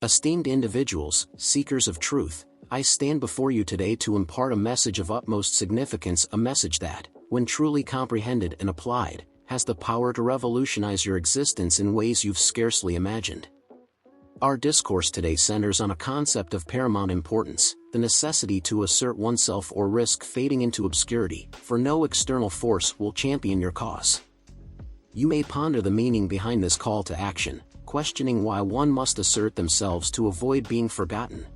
Esteemed individuals, seekers of truth, I stand before you today to impart a message of utmost significance, a message that, when truly comprehended and applied, has the power to revolutionize your existence in ways you've scarcely imagined. Our discourse today centers on a concept of paramount importance, the necessity to assert oneself or risk fading into obscurity, for no external force will champion your cause. You may ponder the meaning behind this call to action, questioning why one must assert themselves to avoid being forgotten.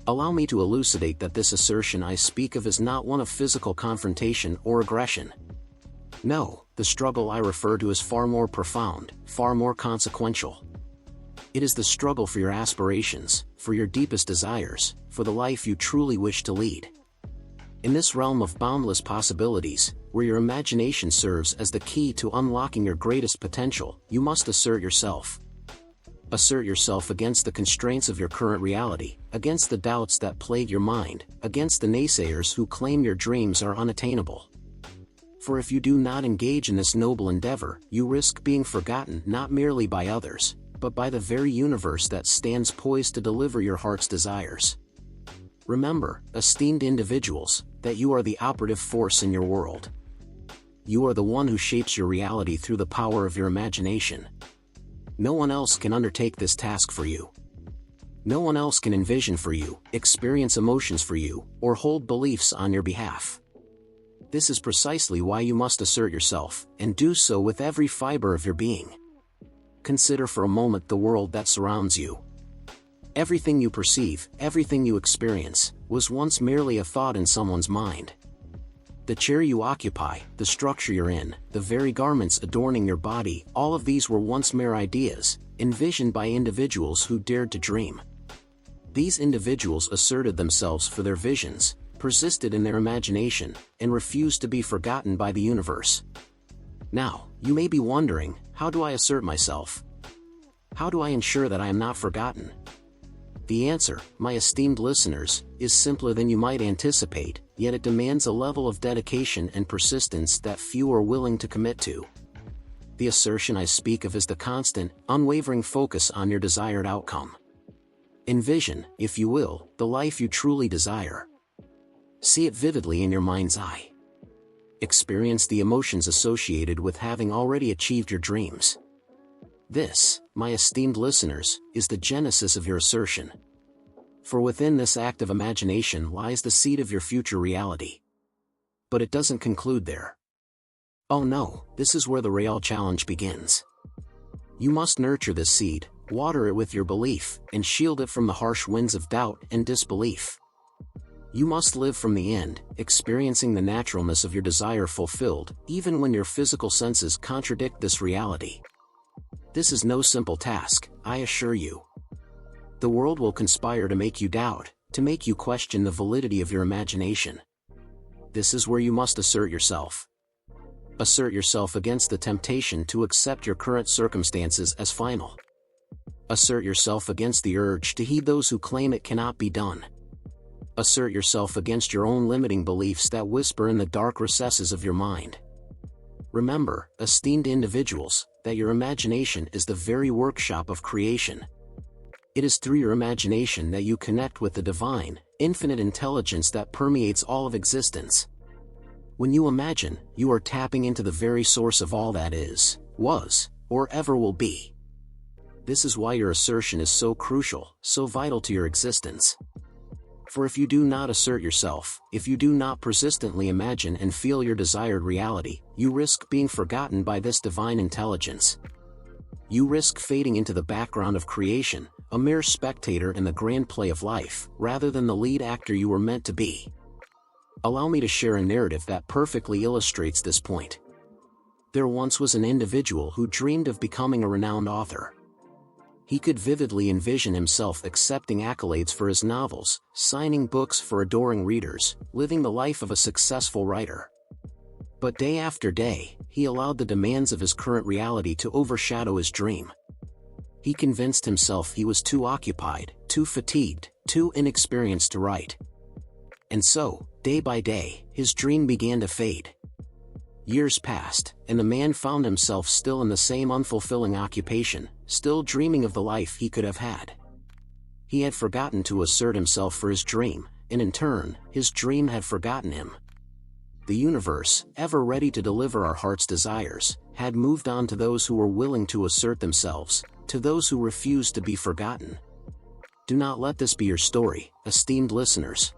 Allow me to elucidate that this assertion I speak of is not one of physical confrontation or aggression. No, the struggle I refer to is far more profound, far more consequential. It is the struggle for your aspirations, for your deepest desires, for the life you truly wish to lead. In this realm of boundless possibilities, where your imagination serves as the key to unlocking your greatest potential, you must assert yourself. Assert yourself against the constraints of your current reality, against the doubts that plague your mind, against the naysayers who claim your dreams are unattainable. For if you do not engage in this noble endeavor, you risk being forgotten not merely by others, but by the very universe that stands poised to deliver your heart's desires. Remember, esteemed individuals, that you are the operative force in your world. You are the one who shapes your reality through the power of your imagination. No one else can undertake this task for you. No one else can envision for you, experience emotions for you, or hold beliefs on your behalf. This is precisely why you must assert yourself, and do so with every fiber of your being. Consider for a moment the world that surrounds you. Everything you perceive, everything you experience, was once merely a thought in someone's mind. The chair you occupy, the structure you're in, the very garments adorning your body, all of these were once mere ideas, envisioned by individuals who dared to dream. These individuals asserted themselves for their visions, persisted in their imagination, and refused to be forgotten by the universe. Now, you may be wondering, how do I assert myself? How do I ensure that I am not forgotten? The answer, my esteemed listeners, is simpler than you might anticipate, yet it demands a level of dedication and persistence that few are willing to commit to. The assertion I speak of is the constant, unwavering focus on your desired outcome. Envision, if you will, the life you truly desire. See it vividly in your mind's eye. Experience the emotions associated with having already achieved your dreams. This, my esteemed listeners, is the genesis of your assertion. For within this act of imagination lies the seed of your future reality. But it doesn't conclude there. Oh no, this is where the real challenge begins. You must nurture this seed, water it with your belief, and shield it from the harsh winds of doubt and disbelief. You must live from the end, experiencing the naturalness of your desire fulfilled, even when your physical senses contradict this reality. This is no simple task, I assure you. The world will conspire to make you doubt, to make you question the validity of your imagination. This is where you must assert yourself. Assert yourself against the temptation to accept your current circumstances as final. Assert yourself against the urge to heed those who claim it cannot be done. Assert yourself against your own limiting beliefs that whisper in the dark recesses of your mind. Remember, esteemed individuals, that your imagination is the very workshop of creation. It is through your imagination that you connect with the divine, infinite intelligence that permeates all of existence. When you imagine, you are tapping into the very source of all that is, was, or ever will be. This is why your assertion is so crucial, so vital to your existence. For if you do not assert yourself, if you do not persistently imagine and feel your desired reality, you risk being forgotten by this divine intelligence. You risk fading into the background of creation, a mere spectator in the grand play of life, rather than the lead actor you were meant to be. Allow me to share a narrative that perfectly illustrates this point. There once was an individual who dreamed of becoming a renowned author. He could vividly envision himself accepting accolades for his novels, signing books for adoring readers, living the life of a successful writer. But day after day, he allowed the demands of his current reality to overshadow his dream. He convinced himself he was too occupied, too fatigued, too inexperienced to write. And so, day by day, his dream began to fade. Years passed, and the man found himself still in the same unfulfilling occupation, still dreaming of the life he could have had. He had forgotten to assert himself for his dream, and in turn, his dream had forgotten him. The universe, ever ready to deliver our heart's desires, had moved on to those who were willing to assert themselves, to those who refused to be forgotten. Do not let this be your story, esteemed listeners.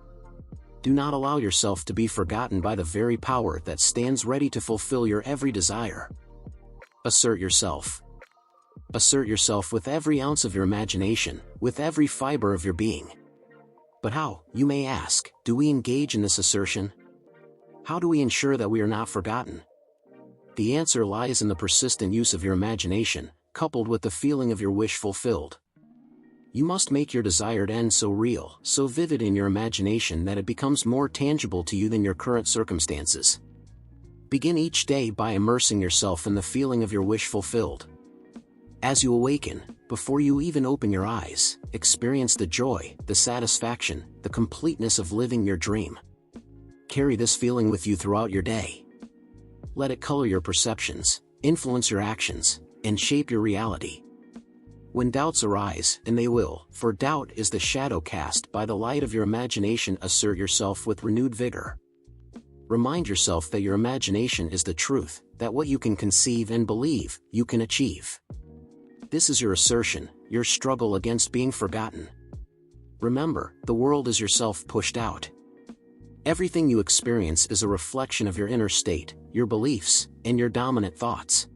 Do not allow yourself to be forgotten by the very power that stands ready to fulfill your every desire. Assert yourself. Assert yourself with every ounce of your imagination, with every fiber of your being. But how, you may ask, do we engage in this assertion? How do we ensure that we are not forgotten? The answer lies in the persistent use of your imagination, coupled with the feeling of your wish fulfilled. You must make your desired end so real, so vivid in your imagination that it becomes more tangible to you than your current circumstances. Begin each day by immersing yourself in the feeling of your wish fulfilled. As you awaken, before you even open your eyes, experience the joy, the satisfaction, the completeness of living your dream. Carry this feeling with you throughout your day. Let it color your perceptions, influence your actions, and shape your reality. When doubts arise, and they will, for doubt is the shadow cast by the light of your imagination, assert yourself with renewed vigor. Remind yourself that your imagination is the truth, that what you can conceive and believe, you can achieve. This is your assertion, your struggle against being forgotten. Remember, the world is yourself pushed out. Everything you experience is a reflection of your inner state, your beliefs, and your dominant thoughts.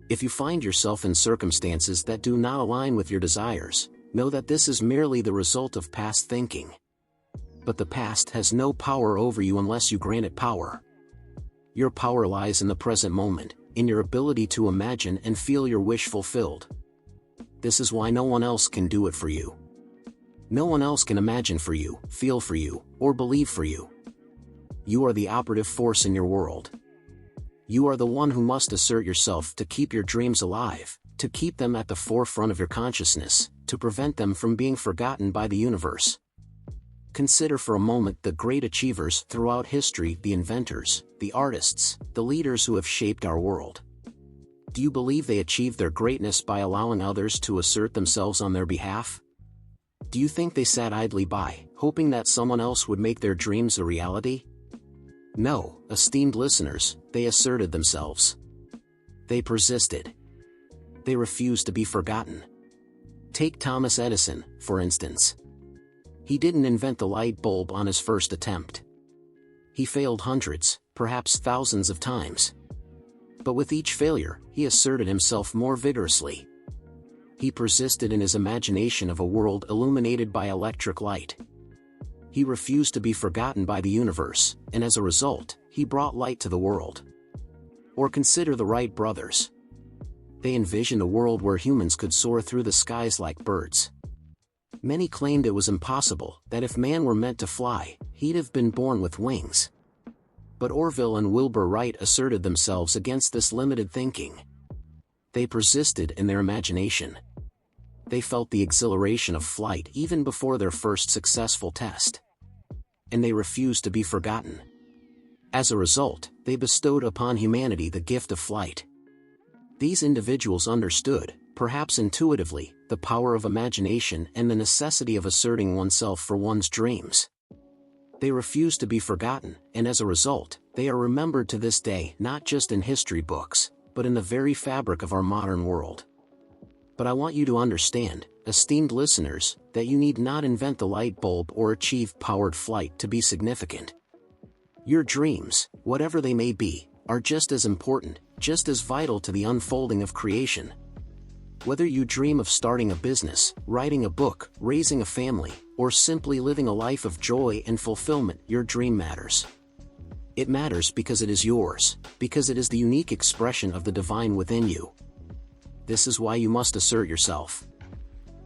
If you find yourself in circumstances that do not align with your desires, know that this is merely the result of past thinking. But the past has no power over you unless you grant it power. Your power lies in the present moment, in your ability to imagine and feel your wish fulfilled. This is why no one else can do it for you. No one else can imagine for you, feel for you, or believe for you. You are the operative force in your world. You are the one who must assert yourself to keep your dreams alive, to keep them at the forefront of your consciousness, to prevent them from being forgotten by the universe. Consider for a moment the great achievers throughout history, the inventors, the artists, the leaders who have shaped our world. Do you believe they achieved their greatness by allowing others to assert themselves on their behalf? Do you think they sat idly by, hoping that someone else would make their dreams a reality? No, esteemed listeners, they asserted themselves. They persisted. They refused to be forgotten. Take Thomas Edison, for instance. He didn't invent the light bulb on his first attempt. He failed hundreds, perhaps thousands of times. But with each failure, he asserted himself more vigorously. He persisted in his imagination of a world illuminated by electric light. He refused to be forgotten by the universe, and as a result, he brought light to the world. Or consider the Wright brothers. They envisioned a world where humans could soar through the skies like birds. Many claimed it was impossible, that if man were meant to fly, he'd have been born with wings. But Orville and Wilbur Wright asserted themselves against this limited thinking. They persisted in their imagination. They felt the exhilaration of flight even before their first successful test. And they refused to be forgotten. As a result, they bestowed upon humanity the gift of flight. These individuals understood, perhaps intuitively, the power of imagination and the necessity of asserting oneself for one's dreams. They refused to be forgotten, and as a result, they are remembered to this day not just in history books, but in the very fabric of our modern world. But I want you to understand, esteemed listeners, that you need not invent the light bulb or achieve powered flight to be significant. Your dreams, whatever they may be, are just as important, just as vital to the unfolding of creation. Whether you dream of starting a business, writing a book, raising a family, or simply living a life of joy and fulfillment, your dream matters. It matters because it is yours, because it is the unique expression of the divine within you. This is why you must assert yourself.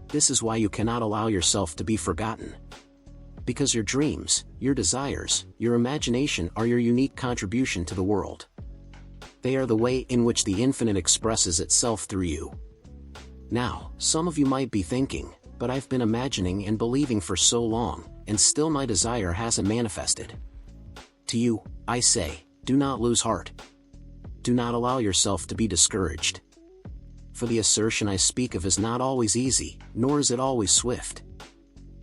This is why you cannot allow yourself to be forgotten. Because your dreams, your desires, your imagination are your unique contribution to the world. They are the way in which the infinite expresses itself through you. Now, some of you might be thinking, but I've been imagining and believing for so long, and still my desire hasn't manifested. To you, I say, do not lose heart. Do not allow yourself to be discouraged. For the assertion I speak of is not always easy, nor is it always swift.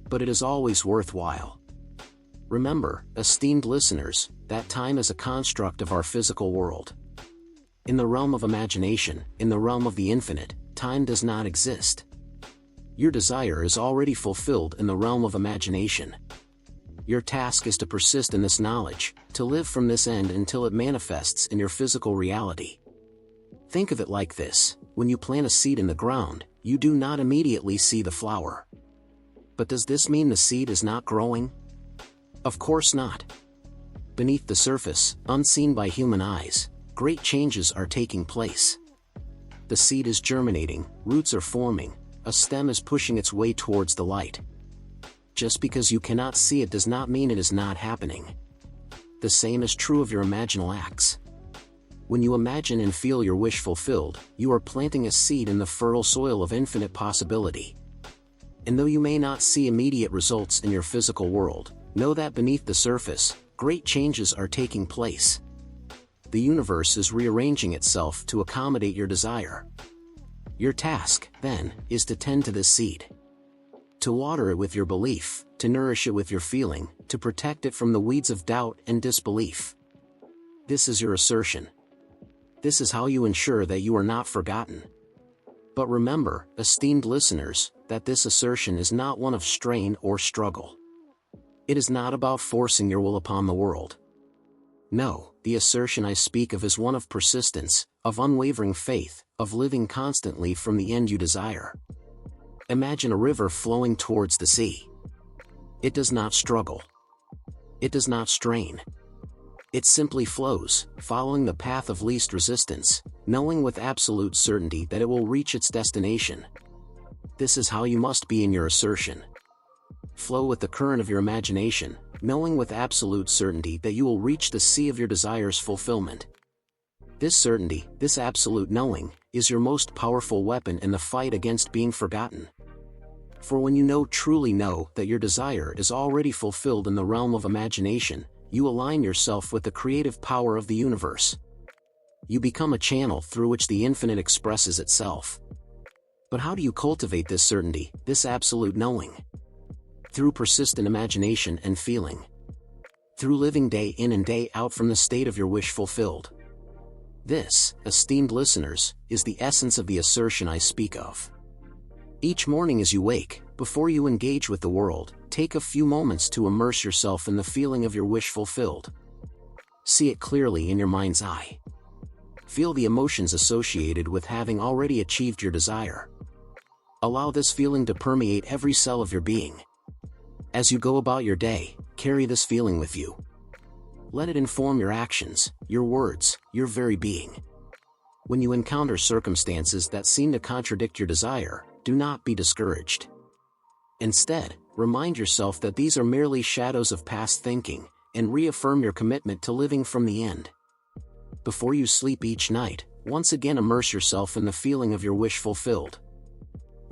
but it is always worthwhile. Remember, esteemed listeners, that time is a construct of our physical world. In the realm of imagination, in the realm of the infinite, time does not exist. Your desire is already fulfilled in the realm of imagination. Your task is to persist in this knowledge, to live from this end until it manifests in your physical reality. Think of it like this: when you plant a seed in the ground, you do not immediately see the flower. But does this mean the seed is not growing? Of course not. Beneath the surface, unseen by human eyes, great changes are taking place. The seed is germinating, roots are forming, a stem is pushing its way towards the light. Just because you cannot see it does not mean it is not happening. The same is true of your imaginal acts. When you imagine and feel your wish fulfilled, you are planting a seed in the fertile soil of infinite possibility. And though you may not see immediate results in your physical world, know that beneath the surface, great changes are taking place. The universe is rearranging itself to accommodate your desire. Your task, then, is to tend to this seed. To water it with your belief, to nourish it with your feeling, to protect it from the weeds of doubt and disbelief. This is your assertion. This is how you ensure that you are not forgotten. But remember, esteemed listeners, that this assertion is not one of strain or struggle. It is not about forcing your will upon the world. No, the assertion I speak of is one of persistence, of unwavering faith, of living constantly from the end you desire. Imagine a river flowing towards the sea. It does not struggle. It does not strain. It simply flows, following the path of least resistance, knowing with absolute certainty that it will reach its destination. This is how you must be in your assertion. Flow with the current of your imagination, knowing with absolute certainty that you will reach the sea of your desires' fulfillment. This certainty, this absolute knowing, is your most powerful weapon in the fight against being forgotten. For when you truly know that your desire is already fulfilled in the realm of imagination, you align yourself with the creative power of the universe. You become a channel through which the infinite expresses itself. But how do you cultivate this certainty, this absolute knowing? Through persistent imagination and feeling. Through living day in and day out from the state of your wish fulfilled. This, esteemed listeners, is the essence of the assertion I speak of. Each morning as you wake, before you engage with the world, take a few moments to immerse yourself in the feeling of your wish fulfilled. See it clearly in your mind's eye. Feel the emotions associated with having already achieved your desire. Allow this feeling to permeate every cell of your being. As you go about your day, carry this feeling with you. Let it inform your actions, your words, your very being. When you encounter circumstances that seem to contradict your desire, do not be discouraged. Instead, remind yourself that these are merely shadows of past thinking, and reaffirm your commitment to living from the end. Before you sleep each night, once again immerse yourself in the feeling of your wish fulfilled.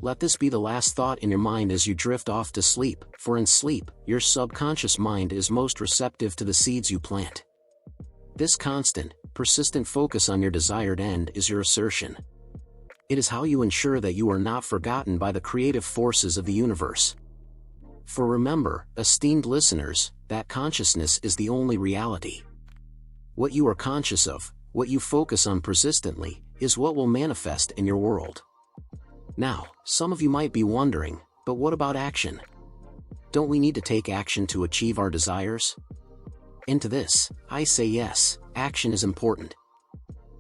Let this be the last thought in your mind as you drift off to sleep, for in sleep, your subconscious mind is most receptive to the seeds you plant. This constant, persistent focus on your desired end is your assertion. It is how you ensure that you are not forgotten by the creative forces of the universe. For remember, esteemed listeners, that consciousness is the only reality. What you are conscious of, what you focus on persistently, is what will manifest in your world. Now, some of you might be wondering, but what about action? Don't we need to take action to achieve our desires? And to this, I say yes, action is important.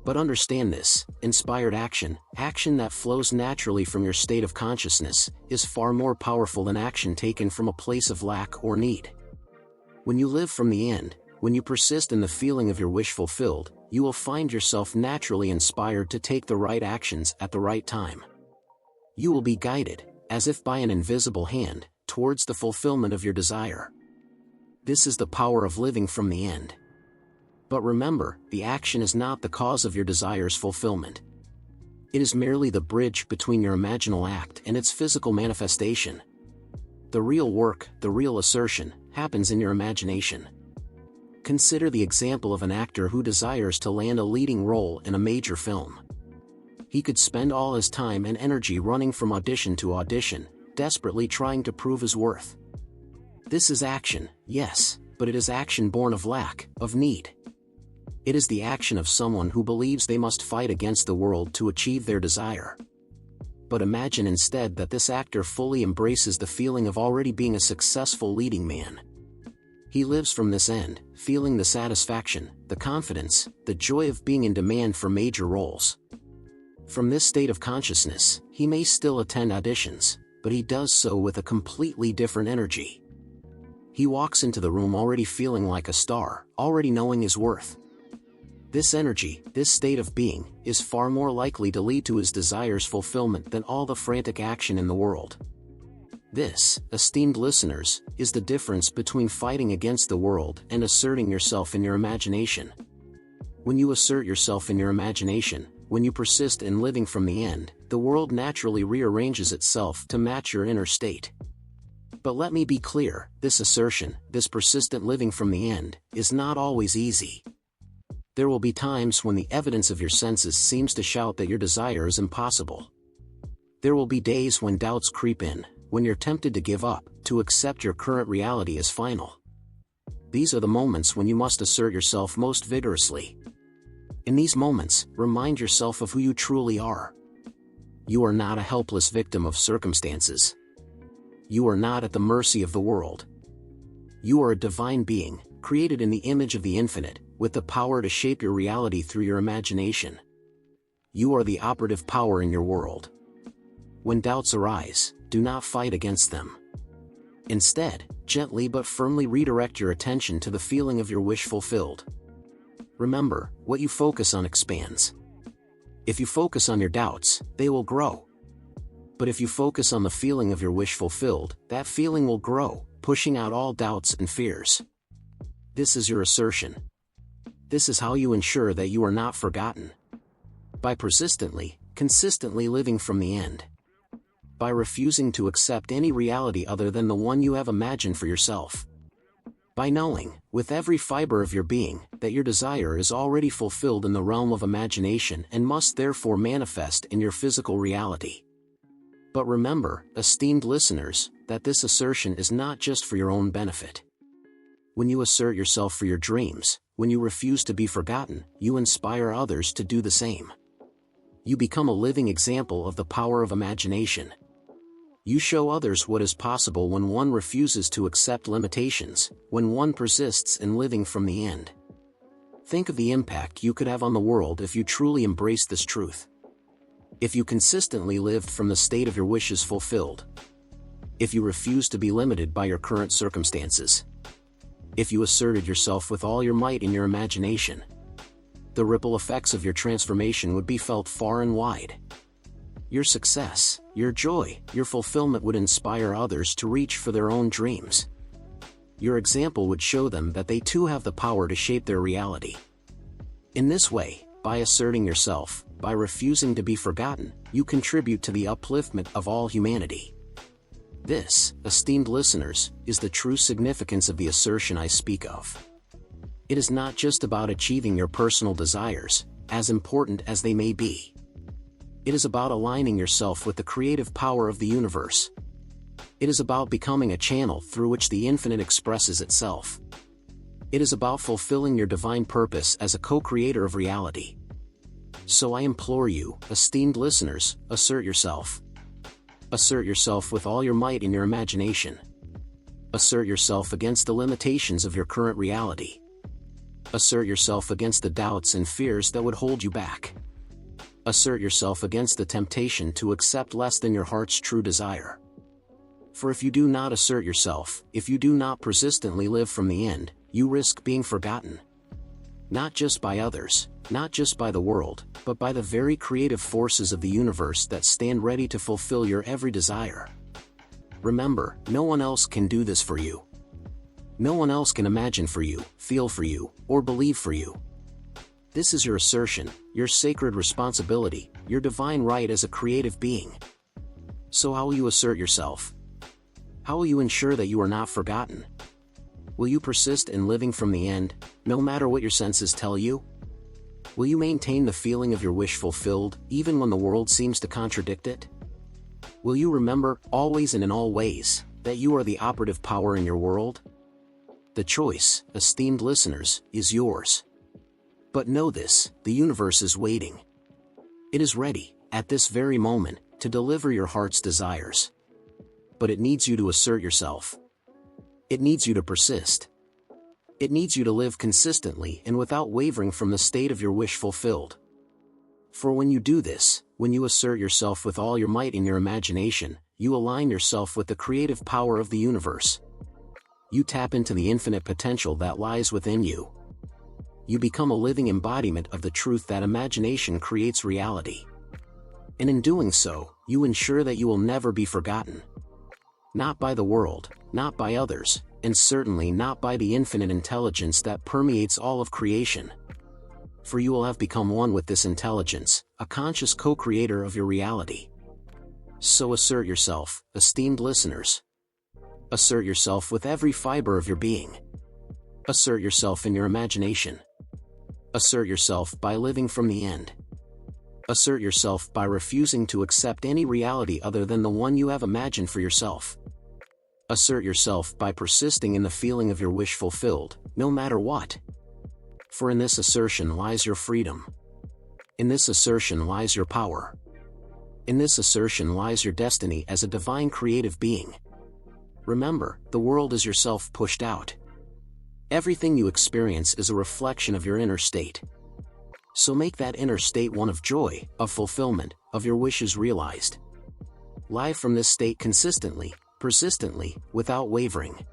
But understand this, inspired action, action that flows naturally from your state of consciousness, is far more powerful than action taken from a place of lack or need. When you live from the end, when you persist in the feeling of your wish fulfilled, you will find yourself naturally inspired to take the right actions at the right time. You will be guided, as if by an invisible hand, towards the fulfillment of your desire. This is the power of living from the end. But remember, the action is not the cause of your desire's fulfillment. It is merely the bridge between your imaginal act and its physical manifestation. The real work, the real assertion, happens in your imagination. Consider the example of an actor who desires to land a leading role in a major film. He could spend all his time and energy running from audition to audition, desperately trying to prove his worth. This is action, yes, but it is action born of lack, of need. It is the action of someone who believes they must fight against the world to achieve their desire. But imagine instead that this actor fully embraces the feeling of already being a successful leading man. He lives from this end, feeling the satisfaction, the confidence, the joy of being in demand for major roles. From this state of consciousness, he may still attend auditions, but he does so with a completely different energy. He walks into the room already feeling like a star, already knowing his worth. This energy, this state of being, is far more likely to lead to his desires' fulfillment than all the frantic action in the world. This, esteemed listeners, is the difference between fighting against the world and asserting yourself in your imagination. When you assert yourself in your imagination, when you persist in living from the end, the world naturally rearranges itself to match your inner state. But let me be clear, this assertion, this persistent living from the end, is not always easy. There will be times when the evidence of your senses seems to shout that your desire is impossible. There will be days when doubts creep in, when you're tempted to give up, to accept your current reality as final. These are the moments when you must assert yourself most vigorously. In these moments, remind yourself of who you truly are. You are not a helpless victim of circumstances. You are not at the mercy of the world. You are a divine being, created in the image of the infinite, with the power to shape your reality through your imagination. You are the operative power in your world. When doubts arise, do not fight against them. Instead, gently but firmly redirect your attention to the feeling of your wish fulfilled. Remember, what you focus on expands. If you focus on your doubts, they will grow. But if you focus on the feeling of your wish fulfilled, that feeling will grow, pushing out all doubts and fears. This is your assertion. This is how you ensure that you are not forgotten. By persistently, consistently living from the end. By refusing to accept any reality other than the one you have imagined for yourself. By knowing, with every fiber of your being, that your desire is already fulfilled in the realm of imagination and must therefore manifest in your physical reality. But remember, esteemed listeners, that this assertion is not just for your own benefit. When you assert yourself for your dreams, when you refuse to be forgotten, you inspire others to do the same. You become a living example of the power of imagination. You show others what is possible when one refuses to accept limitations, when one persists in living from the end. Think of the impact you could have on the world if you truly embraced this truth. If you consistently lived from the state of your wishes fulfilled. If you refused to be limited by your current circumstances. If you asserted yourself with all your might in your imagination. The ripple effects of your transformation would be felt far and wide. Your success, your joy, your fulfillment would inspire others to reach for their own dreams. Your example would show them that they too have the power to shape their reality. In this way, by asserting yourself, by refusing to be forgotten, you contribute to the upliftment of all humanity. This, esteemed listeners, is the true significance of the assertion I speak of. It is not just about achieving your personal desires, as important as they may be. It is about aligning yourself with the creative power of the universe. It is about becoming a channel through which the infinite expresses itself. It is about fulfilling your divine purpose as a co-creator of reality. So I implore you, esteemed listeners, assert yourself. Assert yourself with all your might in your imagination. Assert yourself against the limitations of your current reality. Assert yourself against the doubts and fears that would hold you back. Assert yourself against the temptation to accept less than your heart's true desire. For if you do not assert yourself, if you do not persistently live from the end, you risk being forgotten. Not just by others, not just by the world, but by the very creative forces of the universe that stand ready to fulfill your every desire. Remember, no one else can do this for you. No one else can imagine for you, feel for you, or believe for you. This is your assertion, your sacred responsibility, your divine right as a creative being. So how will you assert yourself? How will you ensure that you are not forgotten? Will you persist in living from the end, no matter what your senses tell you? Will you maintain the feeling of your wish fulfilled, even when the world seems to contradict it? Will you remember, always and in all ways, that you are the operative power in your world? The choice, esteemed listeners, is yours. But know this, the universe is waiting. It is ready, at this very moment, to deliver your heart's desires. But it needs you to assert yourself. It needs you to persist. It needs you to live consistently and without wavering from the state of your wish fulfilled. For when you do this, when you assert yourself with all your might in your imagination, you align yourself with the creative power of the universe. You tap into the infinite potential that lies within you. You become a living embodiment of the truth that imagination creates reality. And in doing so, you ensure that you will never be forgotten. Not by the world, not by others, and certainly not by the infinite intelligence that permeates all of creation. For you will have become one with this intelligence, a conscious co-creator of your reality. So assert yourself, esteemed listeners. Assert yourself with every fiber of your being. Assert yourself in your imagination. Assert yourself by living from the end. Assert yourself by refusing to accept any reality other than the one you have imagined for yourself. Assert yourself by persisting in the feeling of your wish fulfilled, no matter what. For in this assertion lies your freedom. In this assertion lies your power. In this assertion lies your destiny as a divine creative being. Remember, the world is yourself pushed out. Everything you experience is a reflection of your inner state. So make that inner state one of joy, of fulfillment, of your wishes realized. Live from this state consistently, persistently, without wavering.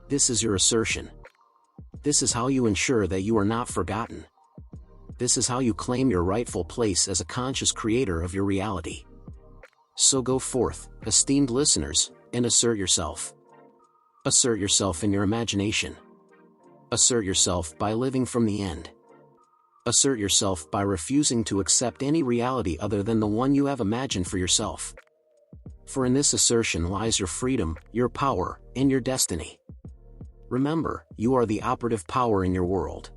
This is your assertion. This is how you ensure that you are not forgotten. This is how you claim your rightful place as a conscious creator of your reality. So go forth, esteemed listeners, and assert yourself. Assert yourself in your imagination. Assert yourself by living from the end. Assert yourself by refusing to accept any reality other than the one you have imagined for yourself. For in this assertion lies your freedom, your power, and your destiny. Remember, you are the operative power in your world.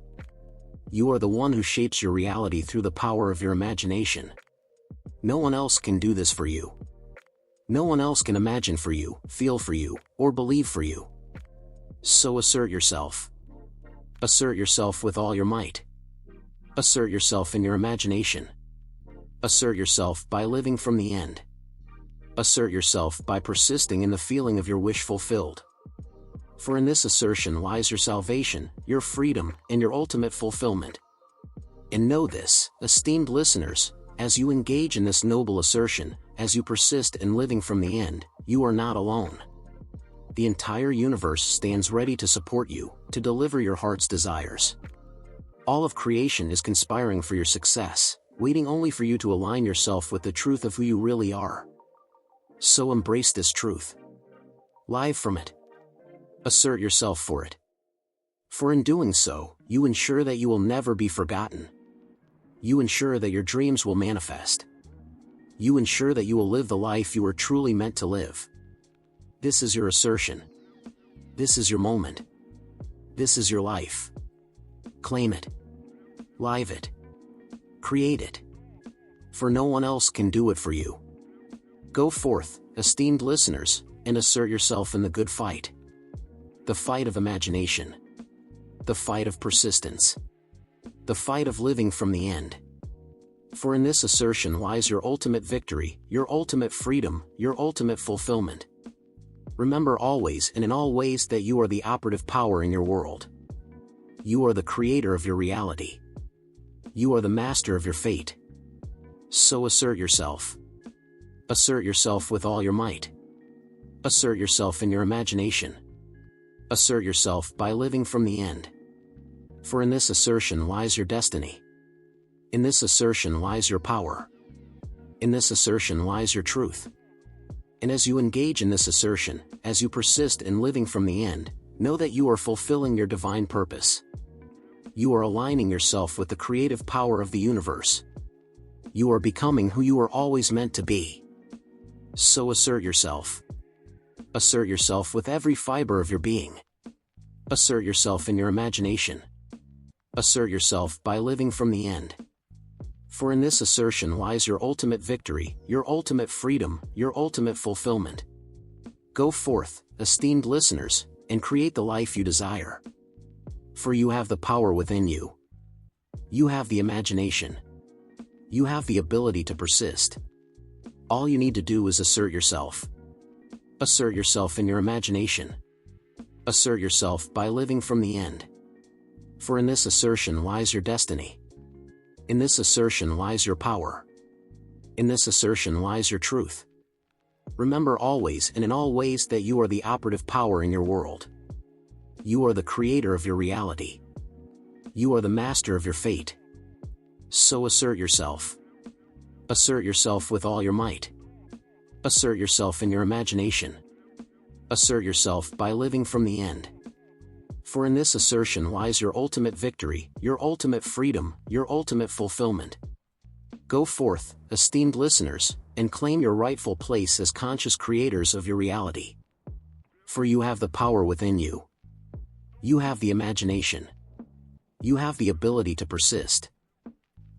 You are the one who shapes your reality through the power of your imagination. No one else can do this for you. No one else can imagine for you, feel for you, or believe for you. So assert yourself. Assert yourself with all your might. Assert yourself in your imagination. Assert yourself by living from the end. Assert yourself by persisting in the feeling of your wish fulfilled. For in this assertion lies your salvation, your freedom, and your ultimate fulfillment. And know this, esteemed listeners, as you engage in this noble assertion, as you persist in living from the end, you are not alone. The entire universe stands ready to support you, to deliver your heart's desires. All of creation is conspiring for your success, waiting only for you to align yourself with the truth of who you really are. So embrace this truth. Live from it. Assert yourself for it. For in doing so, you ensure that you will never be forgotten. You ensure that your dreams will manifest. You ensure that you will live the life you are truly meant to live. This is your assertion. This is your moment. This is your life. Claim it. Live it. Create it. For no one else can do it for you. Go forth, esteemed listeners, and assert yourself in the good fight. The fight of imagination. The fight of persistence. The fight of living from the end. For in this assertion lies your ultimate victory, your ultimate freedom, your ultimate fulfillment. Remember always and in all ways that you are the operative power in your world. You are the creator of your reality. You are the master of your fate. So assert yourself. Assert yourself with all your might. Assert yourself in your imagination. Assert yourself by living from the end. For in this assertion lies your destiny. In this assertion lies your power. In this assertion lies your truth. And as you engage in this assertion, as you persist in living from the end, know that you are fulfilling your divine purpose. You are aligning yourself with the creative power of the universe. You are becoming who you are always meant to be. So assert yourself. Assert yourself with every fiber of your being. Assert yourself in your imagination. Assert yourself by living from the end. For in this assertion lies your ultimate victory, your ultimate freedom, your ultimate fulfillment. Go forth, esteemed listeners, and create the life you desire. For you have the power within you. You have the imagination. You have the ability to persist. All you need to do is assert yourself. Assert yourself in your imagination. Assert yourself by living from the end. For in this assertion lies your destiny. In this assertion lies your power. In this assertion lies your truth. Remember always and in all ways that you are the operative power in your world. You are the creator of your reality. You are the master of your fate. So assert yourself. Assert yourself with all your might. Assert yourself in your imagination. Assert yourself by living from the end. For in this assertion lies your ultimate victory, your ultimate freedom, your ultimate fulfillment. Go forth, esteemed listeners, and claim your rightful place as conscious creators of your reality. For you have the power within you. You have the imagination. You have the ability to persist.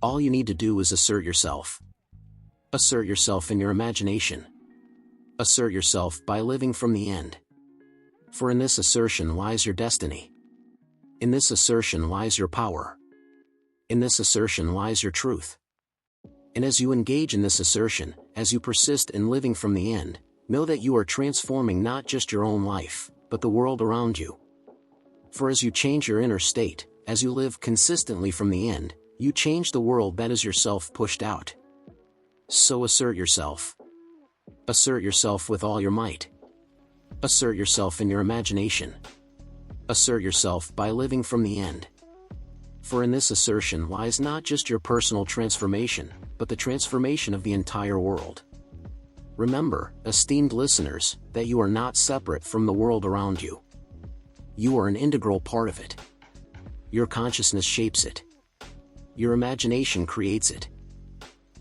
All you need to do is assert yourself. Assert yourself in your imagination. Assert yourself by living from the end. For in this assertion lies your destiny. In this assertion lies your power. In this assertion lies your truth. And as you engage in this assertion, as you persist in living from the end, know that you are transforming not just your own life, but the world around you. For as you change your inner state, as you live consistently from the end, you change the world that is yourself pushed out. So assert yourself. Assert yourself with all your might. Assert yourself in your imagination. Assert yourself by living from the end. For in this assertion lies not just your personal transformation, but the transformation of the entire world. Remember, esteemed listeners, that you are not separate from the world around you. You are an integral part of it. Your consciousness shapes it. Your imagination creates it.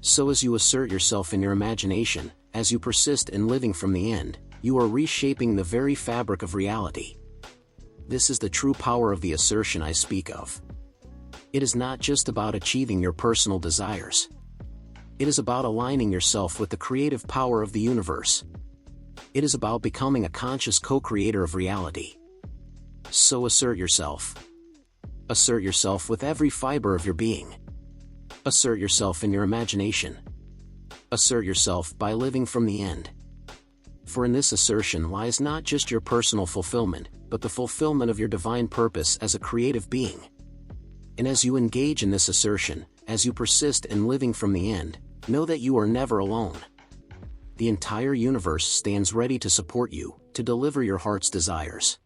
So as you assert yourself in your imagination, as you persist in living from the end, you are reshaping the very fabric of reality. This is the true power of the assertion I speak of. It is not just about achieving your personal desires. It is about aligning yourself with the creative power of the universe. It is about becoming a conscious co-creator of reality. So assert yourself. Assert yourself with every fiber of your being. Assert yourself in your imagination. Assert yourself by living from the end. For in this assertion lies not just your personal fulfillment, but the fulfillment of your divine purpose as a creative being. And as you engage in this assertion, as you persist in living from the end, know that you are never alone. The entire universe stands ready to support you, to deliver your heart's desires.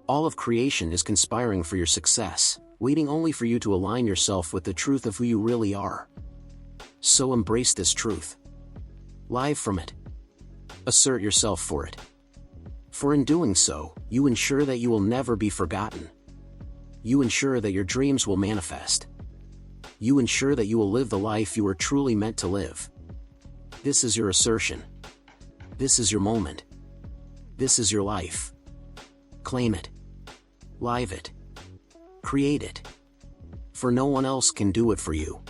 All of creation is conspiring for your success, waiting only for you to align yourself with the truth of who you really are. So embrace this truth. Live from it. Assert yourself for it. For in doing so, you ensure that you will never be forgotten. You ensure that your dreams will manifest. You ensure that you will live the life you are truly meant to live. This is your assertion. This is your moment. This is your life. Claim it. Live it. Create it. For no one else can do it for you.